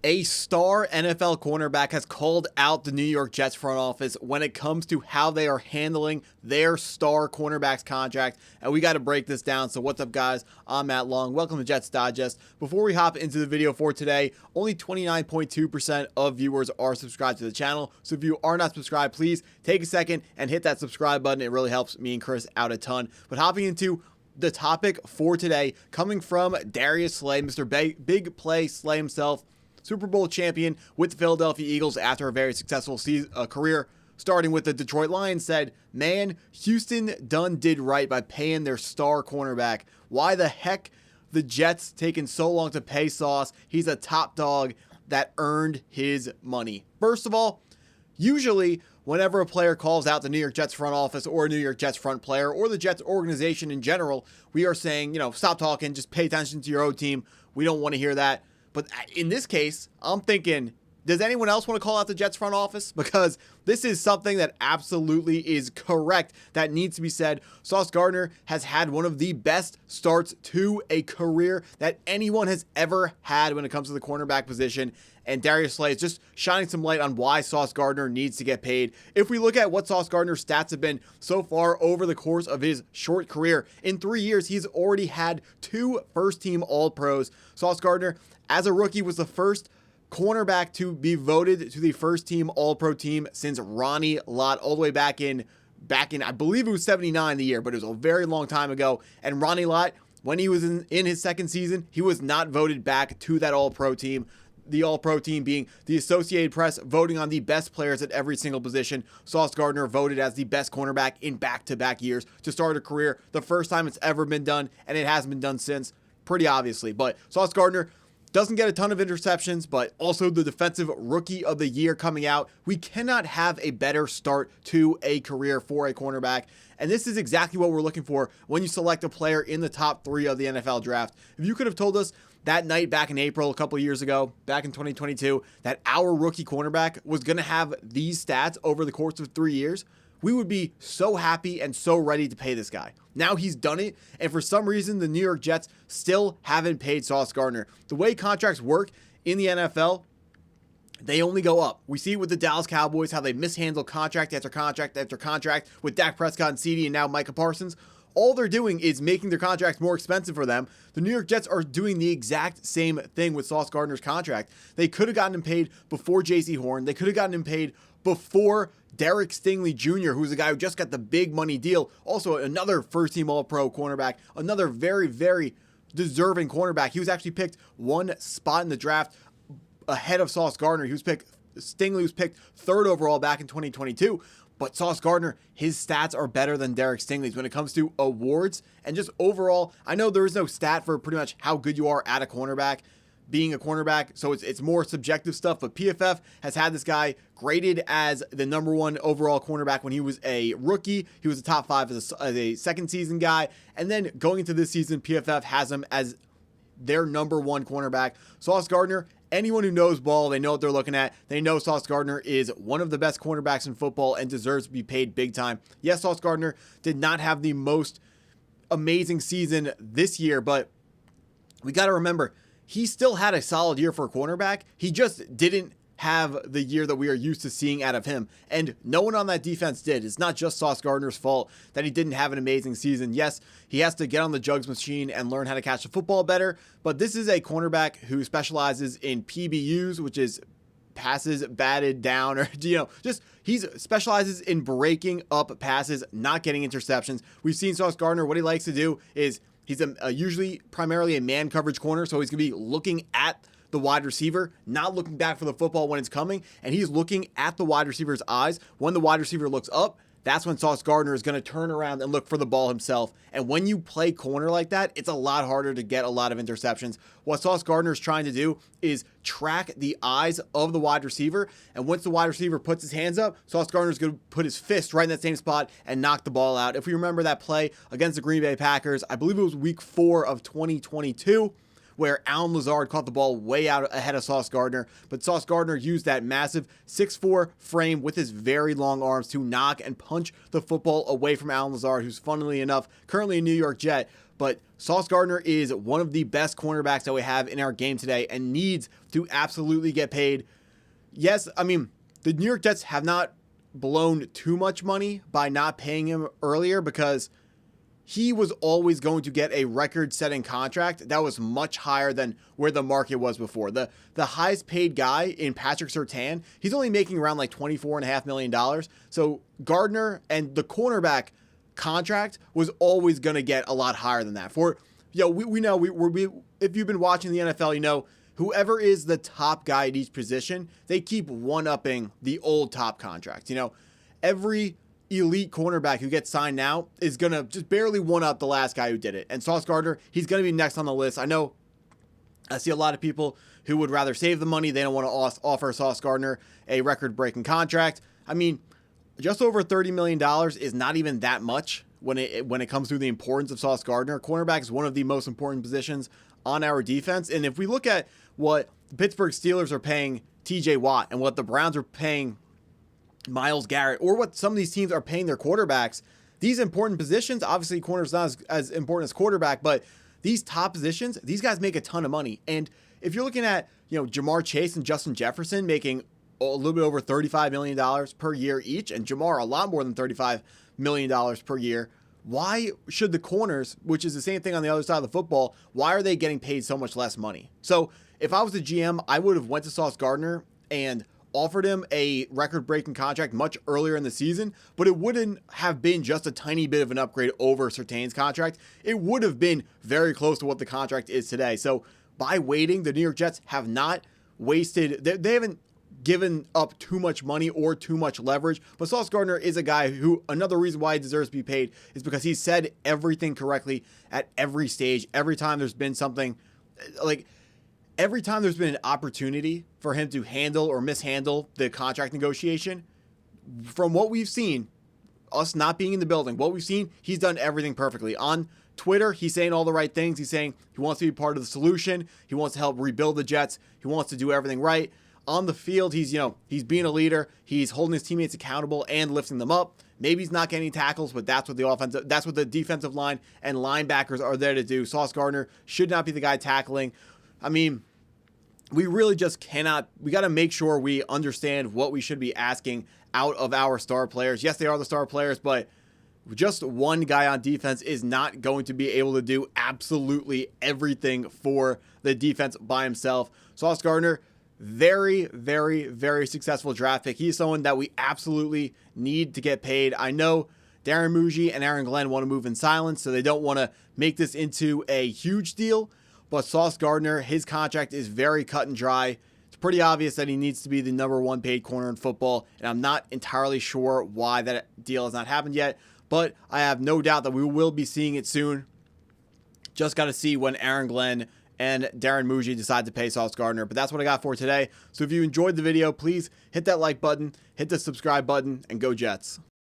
A star NFL cornerback has called out the New York Jets front office when it comes to how they are handling their star cornerback's contract, and we got to break this down. So what's up, guys? I'm Matt Long. Welcome to Jets Digest. Before we hop into the video for today, only 29.2% of viewers are subscribed to the channel. So if you are not subscribed, please take a second and hit that subscribe button. It really helps me and Chris out a ton. But hopping into the topic for today, coming from Darius Slay, Mr. Big Play Slay himself, Super Bowl champion with the Philadelphia Eagles after a very successful career, starting with the Detroit Lions, said, "Man, Houston did right by paying their star cornerback. Why the heck the Jets taking so long to pay Sauce? He's a top dog that earned his money." First of all, usually whenever a player calls out the New York Jets front office or a New York Jets front player or the Jets organization in general, we are saying, stop talking, just pay attention to your own team. We don't want to hear that. But in this case, I'm thinking, does anyone else want to call out the Jets front office? Because this is something that absolutely is correct, that needs to be said. Sauce Gardner has had one of the best starts to a career that anyone has ever had when it comes to the cornerback position. And Darius Slay is just shining some light on why Sauce Gardner needs to get paid. If we look at what Sauce Gardner's stats have been so far over the course of his short career, in 3 years, he's already had 2 first-team All-Pros. Sauce Gardner, as a rookie, was the first cornerback to be voted to the first-team All-Pro team since Ronnie Lott, all the way back in, I believe it was 79 the year, but it was a very long time ago. And Ronnie Lott, when he was in his second season, he was not voted back to that All-Pro team. The All-Pro team being the Associated Press voting on the best players at every single position. Sauce Gardner voted as the best cornerback in back-to-back years to start a career. The first time it's ever been done, and it hasn't been done since, pretty obviously. But Sauce Gardner doesn't get a ton of interceptions, but also the Defensive Rookie of the Year coming out. We cannot have a better start to a career for a cornerback. And this is exactly what we're looking for when you select a player in the top 3 of the NFL draft. If you could have told us that night back in April, a couple of years ago, back in 2022, that our rookie cornerback was going to have these stats over the course of 3 years, we would be so happy and so ready to pay this guy. Now he's done it, and for some reason, the New York Jets still haven't paid Sauce Gardner. The way contracts work in the NFL, they only go up. We see it with the Dallas Cowboys, how they mishandle contract after contract after contract with Dak Prescott and CD and now Micah Parsons. All they're doing is making their contracts more expensive for them. The New York Jets are doing the exact same thing with Sauce Gardner's contract. They could have gotten him paid before J.C. Horn. They could have gotten him paid before Derek Stingley Jr., who's the guy who just got the big money deal. Also, another first-team All-Pro cornerback, another very, very deserving cornerback. He was actually picked one spot in the draft ahead of Sauce Gardner. Stingley was picked 3rd overall back in 2022. But Sauce Gardner, his stats are better than Derek Stingley's when it comes to awards and just overall. I know there is no stat for pretty much how good you are at a cornerback, being a cornerback, so it's more subjective stuff. But PFF has had this guy graded as the #1 overall cornerback when he was a rookie. He was a top 5 as a second season guy. And then going into this season, PFF has him as their #1 cornerback. Sauce Gardner, anyone who knows ball, they know what they're looking at. They know Sauce Gardner is one of the best cornerbacks in football and deserves to be paid big time. Yes, Sauce Gardner did not have the most amazing season this year, but we got to remember, he still had a solid year for a cornerback. He just didn't have the year that we are used to seeing out of him. And no one on that defense did. It's not just Sauce Gardner's fault that he didn't have an amazing season. Yes, he has to get on the jugs machine and learn how to catch the football better, but this is a cornerback who specializes in PBUs, which is passes batted down, or he specializes in breaking up passes, not getting interceptions. We've seen Sauce Gardner, what he likes to do is he's usually primarily a man coverage corner, so he's going to be looking at the wide receiver, not looking back for the football when it's coming, and he's looking at the wide receiver's eyes. When the wide receiver looks up, that's when Sauce Gardner is going to turn around and look for the ball himself. And when you play corner like that, it's a lot harder to get a lot of interceptions. What Sauce Gardner is trying to do is track the eyes of the wide receiver, and once the wide receiver puts his hands up, Sauce Gardner is going to put his fist right in that same spot and knock the ball out. If we remember that play against the Green Bay Packers, I believe it was week 4 of 2022, where Allen Lazard caught the ball way out ahead of Sauce Gardner, but Sauce Gardner used that massive 6'4" frame with his very long arms to knock and punch the football away from Allen Lazard, who's funnily enough currently a New York Jet. but Sauce Gardner is one of the best cornerbacks that we have in our game today and needs to absolutely get paid. Yes, I mean, the New York Jets have not blown too much money by not paying him earlier because he was always going to get a record-setting contract that was much higher than where the market was before. The highest paid guy in Patrick Surtain, he's only making around like $24.5 million. So Gardner and the cornerback contract was always going to get a lot higher than that. We know if you've been watching the NFL, you know whoever is the top guy at each position, they keep one-upping the old top contract. You know, every elite cornerback who gets signed now is going to just barely one-up the last guy who did it. And Sauce Gardner, he's going to be next on the list. I know I see a lot of people who would rather save the money. They don't want to offer Sauce Gardner a record-breaking contract. I mean, just over $30 million is not even that much when it comes to the importance of Sauce Gardner. Cornerback is one of the most important positions on our defense. And if we look at what the Pittsburgh Steelers are paying TJ Watt and what the Browns are paying Myles Garrett, or what some of these teams are paying their quarterbacks, these important positions, obviously corner's not as important as quarterback, but these top positions, these guys make a ton of money. And if you're looking at, Jamar Chase and Justin Jefferson making a little bit over $35 million per year each, and Jamar a lot more than $35 million per year, why should the corners, which is the same thing on the other side of the football, why are they getting paid so much less money? So if I was the GM, I would have went to Sauce Gardner and offered him a record-breaking contract much earlier in the season, but it wouldn't have been just a tiny bit of an upgrade over Surtain's contract. It would have been very close to what the contract is today. So by waiting, the New York Jets have not wasted, they haven't given up too much money or too much leverage, but Sauce Gardner is a guy who, another reason why he deserves to be paid is because he said everything correctly at every stage. Every time there's been something, every time there's been an opportunity for him to handle or mishandle the contract negotiation, from what we've seen, us not being in the building, what we've seen, he's done everything perfectly. On Twitter, he's saying all the right things. He's saying he wants to be part of the solution. He wants to help rebuild the Jets. He wants to do everything right. On the field, he's being a leader. He's holding his teammates accountable and lifting them up. Maybe he's not getting tackles, but that's what the defensive line and linebackers are there to do. Sauce Gardner should not be the guy tackling. I mean, we really just cannot. We got to make sure we understand what we should be asking out of our star players. Yes, they are the star players, but just one guy on defense is not going to be able to do absolutely everything for the defense by himself. Sauce Gardner, very, very, very successful draft pick. He's someone that we absolutely need to get paid. I know Darren, Mougey, and Aaron Glenn want to move in silence, so they don't want to make this into a huge deal. But Sauce Gardner, his contract is very cut and dry. It's pretty obvious that he needs to be the number one paid corner in football, and I'm not entirely sure why that deal has not happened yet, but I have no doubt that we will be seeing it soon. Just got to see when Aaron Glenn and Darren Mougey decide to pay Sauce Gardner. But that's what I got for today. So if you enjoyed the video, please hit that like button, hit the subscribe button, and go Jets.